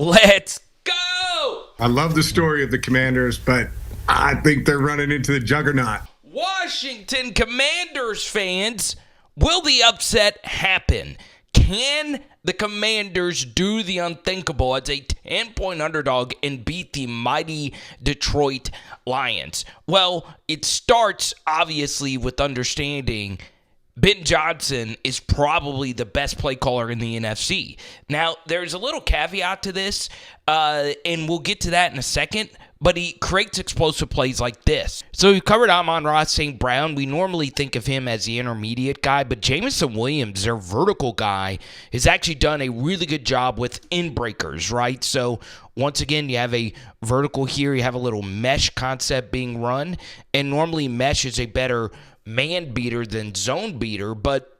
Let's go! I love the story of the Commanders, but I think they're running into the juggernaut. Washington Commanders fans, will the upset happen? Can the Commanders do the unthinkable as a 10-point underdog and beat the mighty Detroit Lions? Well, it starts, obviously, with understanding Ben Johnson is probably the best play caller in the NFC. Now, there's a little caveat to this, and we'll get to that in a second, but he creates explosive plays like this. So we covered Amon-Ra St. Brown. We normally think of him as the intermediate guy, but Jameson Williams, their vertical guy, has actually done a really good job with in-breakers, right? So once again, you have a vertical here. You have a little mesh concept being run, and normally mesh is a better man beater than zone beater, but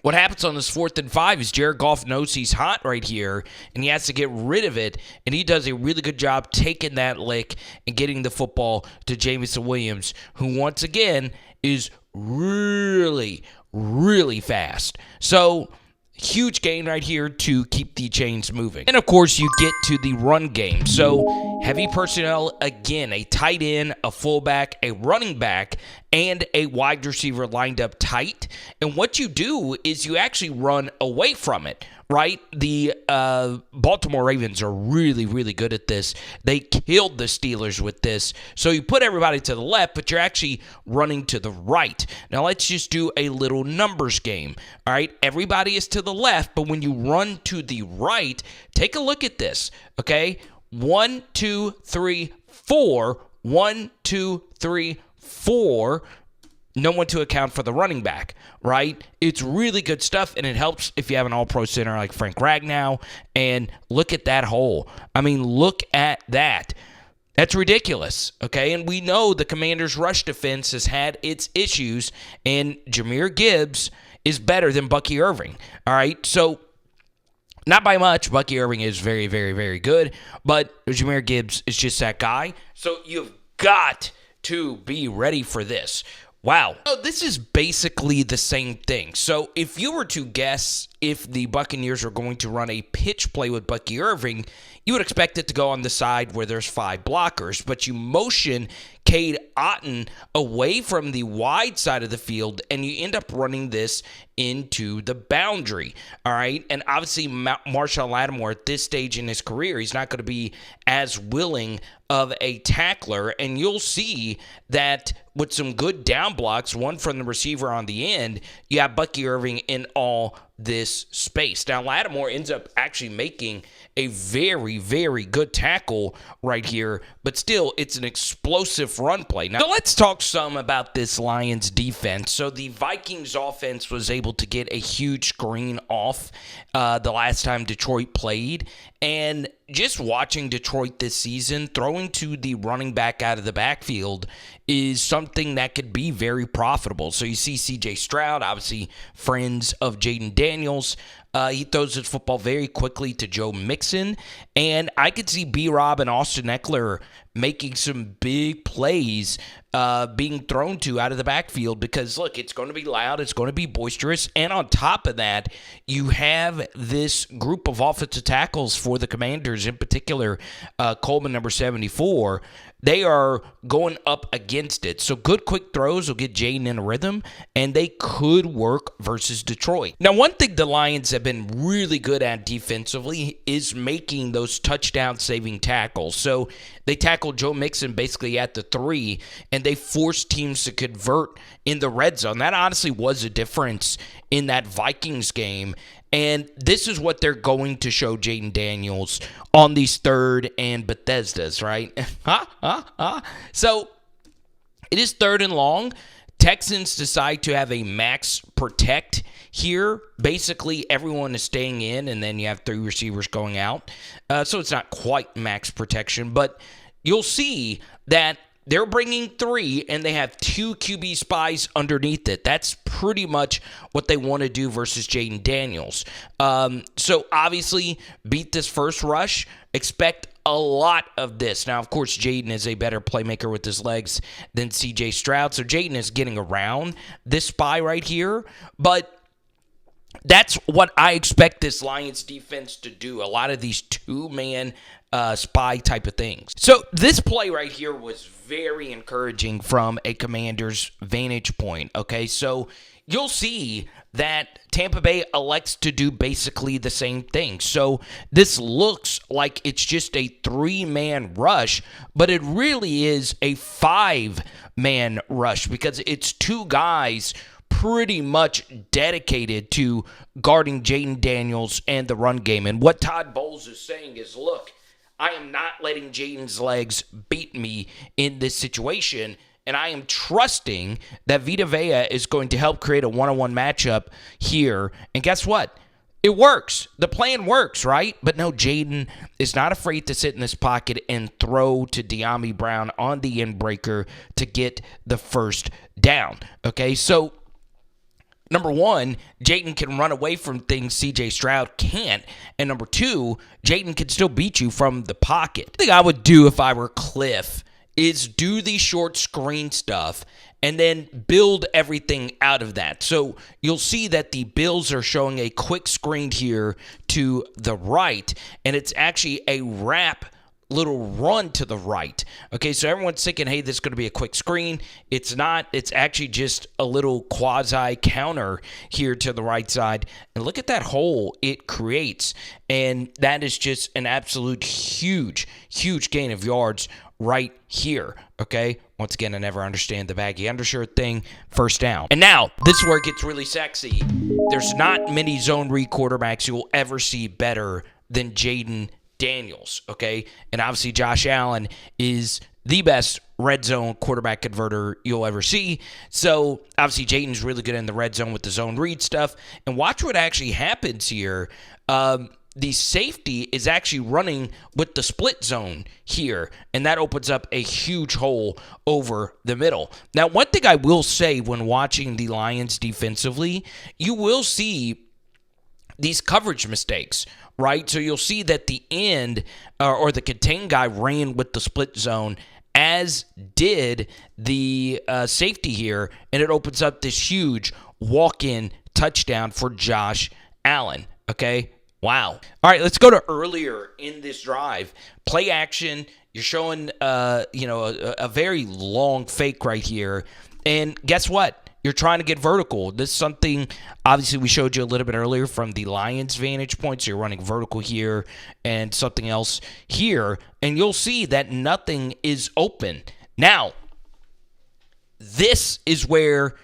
what happens on this 4th and 5 is Jared Goff knows he's hot right here, and he has to get rid of it, and he does a really good job taking that lick and getting the football to Jameson Williams, who once again is really, really fast. So huge gain right here to keep the chains moving. And, of course, you get to the run game. So heavy personnel, again, a tight end, a fullback, a running back, and a wide receiver lined up tight. And what you do is you actually run away from it, right? The Baltimore Ravens are really, really good at this. They killed the Steelers with this. So you put everybody to the left, but you're actually running to the right. Now let's just do a little numbers game. All right, everybody is to the left, but when you run to the right, take a look at this, okay? 1, 2, 3, 4. 1, 2, 3, 4. No one to account for the running back, right? It's really good stuff, and it helps if you have an all-pro center like Frank Ragnow. And look at that hole. I mean, look at that. That's ridiculous, okay? And we know the Commanders' rush defense has had its issues, and Jahmyr Gibbs is better than Bucky Irving, all right? So not by much. Bucky Irving is very, very, very good, but Jahmyr Gibbs is just that guy. So you've got to be ready for this. Wow. So this is basically the same thing. So if you were to guess if the Buccaneers are going to run a pitch play with Bucky Irving, you would expect it to go on the side where there's 5 blockers, but you motion Cade Otton away from the wide side of the field, and you end up running this into the boundary, all right? And obviously, Marshall Lattimore, at this stage in his career, he's not going to be as willing of a tackler, and you'll see that with some good down blocks, one from the receiver on the end, you have Bucky Irving in all this space. Now, Lattimore ends up actually making a very, very good tackle right here, but still, it's an explosive run play. Now, let's talk some about this Lions defense. So, the Vikings offense was able to get a huge screen off the last time Detroit played, and just watching Detroit this season, throwing to the running back out of the backfield is something that could be very profitable. So you see C.J. Stroud, obviously friends of Jayden Daniels. He throws his football very quickly to Joe Mixon. And I could see B-Rob and Austin Eckler making some big plays being thrown to out of the backfield because, look, it's going to be loud, it's going to be boisterous, and on top of that, you have this group of offensive tackles for the Commanders, in particular, Coleman, number 74. They are going up against it. So good quick throws will get Jayden in a rhythm, and they could work versus Detroit. Now, one thing the Lions have been really good at defensively is making those touchdown-saving tackles. So they tackled Joe Mixon basically at the 3, and they forced teams to convert in the red zone. That honestly was a difference in that Vikings game. And this is what they're going to show Jayden Daniels on these 3rd and Bethesdas, right? So it is 3rd and long. Texans decide to have a max protect here. Basically, everyone is staying in, and then you have 3 receivers going out. So it's not quite max protection, but you'll see that they're bringing 3, and they have 2 QB spies underneath it. That's pretty much what they want to do versus Jayden Daniels. So, obviously, beat this first rush. Expect a lot of this. Now, of course, Jayden is a better playmaker with his legs than C.J. Stroud. So, Jayden is getting around this spy right here. But That's what I expect this Lions defense to do. A lot of these two-man spy type of things. So this play right here was very encouraging from a Commander's vantage point. Okay, so you'll see that Tampa Bay elects to do basically the same thing. So this looks like it's just a three-man rush, but it really is a five-man rush because it's two guys pretty much dedicated to guarding Jayden Daniels and the run game. And what Todd Bowles is saying is, look, I am not letting Jayden's legs beat me in this situation, and I am trusting that Vita Vea is going to help create a one-on-one matchup here. And guess what? It works. The plan works, right? But no, Jayden is not afraid to sit in this pocket and throw to Dyami Brown on the inbreaker to get the first down. Okay, so number one, Jayden can run away from things C.J. Stroud can't. And number two, Jayden can still beat you from the pocket. The thing I would do if I were Cliff is do the short screen stuff and then build everything out of that. So you'll see that the Bills are showing a quick screen here to the right, and it's actually a wrap little run to the right. Okay, so everyone's thinking, hey, this is going to be a quick screen. It's not. It's actually just a little quasi counter here to the right side. And look at that hole it creates. And that is just an absolute huge gain of yards right here. Okay, once again, I never understand the baggy undershirt thing. First down. And now, this is where it gets really sexy. There's not many zone read quarterbacks you will ever see better than Jayden Daniels, okay? And obviously Josh Allen is the best red zone quarterback converter you'll ever see. So obviously Jayden's really good in the red zone with the zone read stuff. And watch what actually happens here. The safety is actually running with the split zone here, and that opens up a huge hole over the middle. Now, one thing I will say when watching the Lions defensively, you will see these coverage mistakes, right? So you'll see that the end or the contain guy ran with the split zone, as did the safety here, and it opens up this huge walk-in touchdown for Josh Allen, okay? Wow. All right, let's go to earlier in this drive. Play action. You're showing, a very long fake right here. And guess what? You're trying to get vertical. This is something, obviously, we showed you a little bit earlier from the Lions' vantage point. So you're running vertical here and something else here. And you'll see that nothing is open. Now, this is where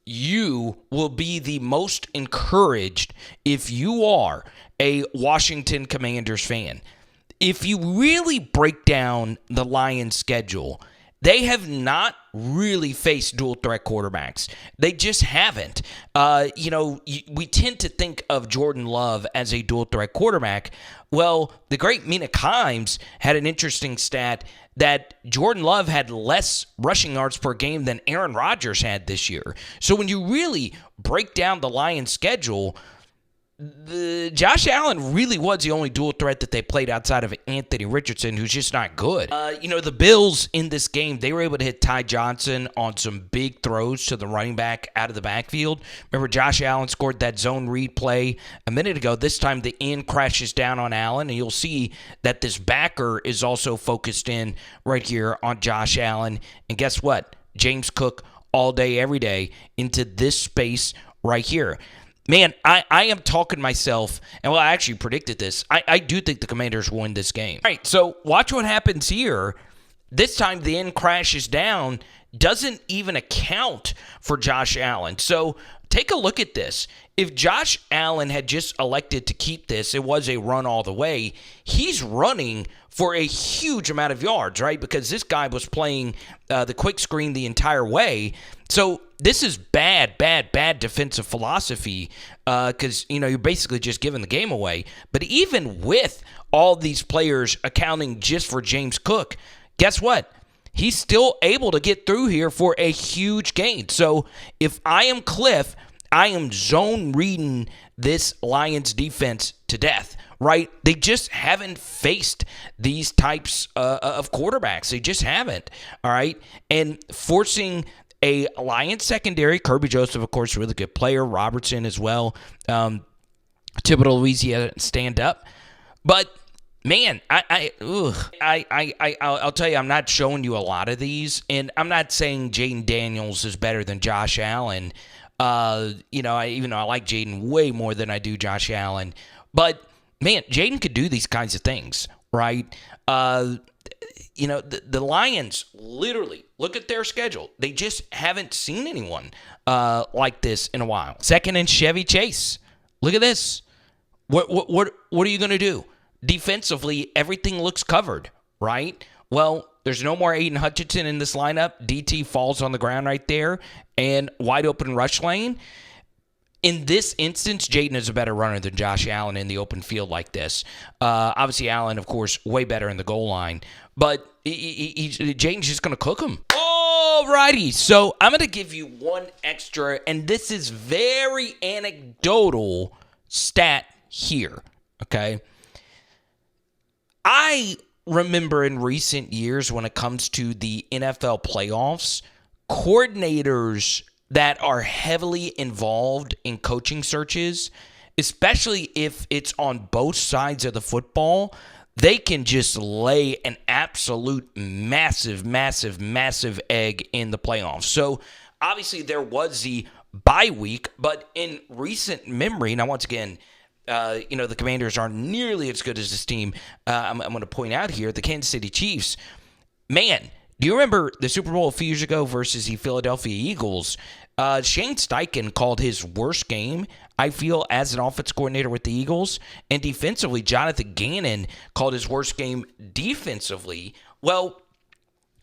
you will be the most encouraged if you are a Washington Commanders fan. If you really break down the Lions' schedule, they have not really faced dual threat quarterbacks. They just haven't. We tend to think of Jordan Love as a dual threat quarterback. Well, the great Mina Kimes had an interesting stat that Jordan Love had less rushing yards per game than Aaron Rodgers had this year. So when you really break down the Lions' schedule, Josh Allen really was the only dual threat that they played outside of Anthony Richardson, who's just not good. The Bills in this game, they were able to hit Ty Johnson on some big throws to the running back out of the backfield. Remember, Josh Allen scored that zone read play a minute ago. This time the end crashes down on Allen, and you'll see that this backer is also focused in right here on Josh Allen. And guess what? James Cook all day, every day into this space right here. Man, I am talking myself, and I actually predicted this. I do think the Commanders win this game. All right, so watch what happens here. This time the end crashes down, doesn't even account for Josh Allen. So take a look at this. If Josh Allen had just elected to keep this, it was a run all the way. He's running for a huge amount of yards, right? Because this guy was playing the quick screen the entire way. So this is bad defensive philosophy because, you're basically just giving the game away. But even with all these players accounting just for James Cook, guess what? He's still able to get through here for a huge gain. So if I am Cliff, I am zone reading this Lions defense to death, right? They just haven't faced these types of quarterbacks. They just haven't, all right? And forcing a Lions secondary. Kirby Joseph, of course, really good player. Robertson as well. Typical Louisiana stand up. But man, I'll tell you, I'm not showing you a lot of these, and I'm not saying Jayden Daniels is better than Josh Allen. Even though I like Jayden way more than I do Josh Allen, but man, Jayden could do these kinds of things, right? The Lions literally look at their schedule; they just haven't seen anyone like this in a while. Second and Chevy Chase. Look at this. What are you going to do? Defensively, everything looks covered, right? Well, there's no more Aiden Hutchinson in this lineup. DT falls on the ground right there, and wide open rush lane. In this instance, Jayden is a better runner than Josh Allen in the open field like this. Obviously, Allen, of course, way better in the goal line, but Jayden's just going to cook him. Alrighty, so I'm going to give you one extra, and this is very anecdotal stat here, okay? I remember in recent years when it comes to the NFL playoffs, coordinators that are heavily involved in coaching searches, especially if it's on both sides of the football, they can just lay an absolute massive egg in the playoffs. So obviously there was the bye week, but in recent memory, now once again, the Commanders aren't nearly as good as this team. I'm going to point out here, the Kansas City Chiefs. Man, do you remember the Super Bowl a few years ago versus the Philadelphia Eagles? Shane Steichen called his worst game, I feel, as an offense coordinator with the Eagles. And defensively, Jonathan Gannon called his worst game defensively. Well,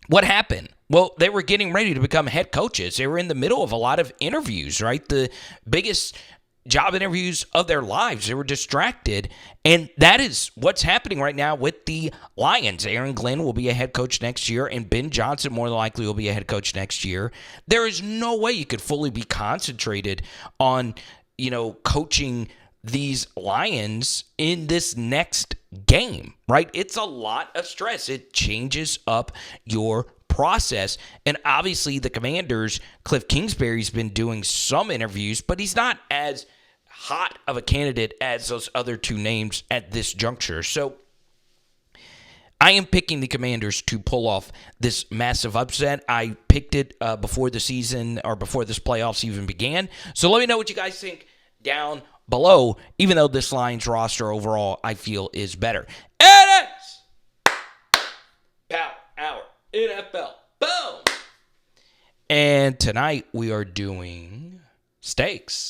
what happened? Well, they were getting ready to become head coaches. They were in the middle of a lot of interviews, right? The biggest job interviews of their lives. They were distracted, and that is what's happening right now with the Lions. Aaron Glenn will be a head coach next year, and Ben Johnson more than likely will be a head coach next year. There is no way you could fully be concentrated on, coaching these Lions in this next game, right? It's a lot of stress. It changes up your process. And obviously the Commanders, Cliff Kingsbury's been doing some interviews, but he's not as hot of a candidate as those other two names at this juncture. So I am picking the Commanders to pull off this massive upset. I picked it before the season or before this playoffs even began. So let me know what you guys think down below, even though this Lions roster overall I feel is better. It is Power Hour NFL. Boom! And tonight we are doing steaks.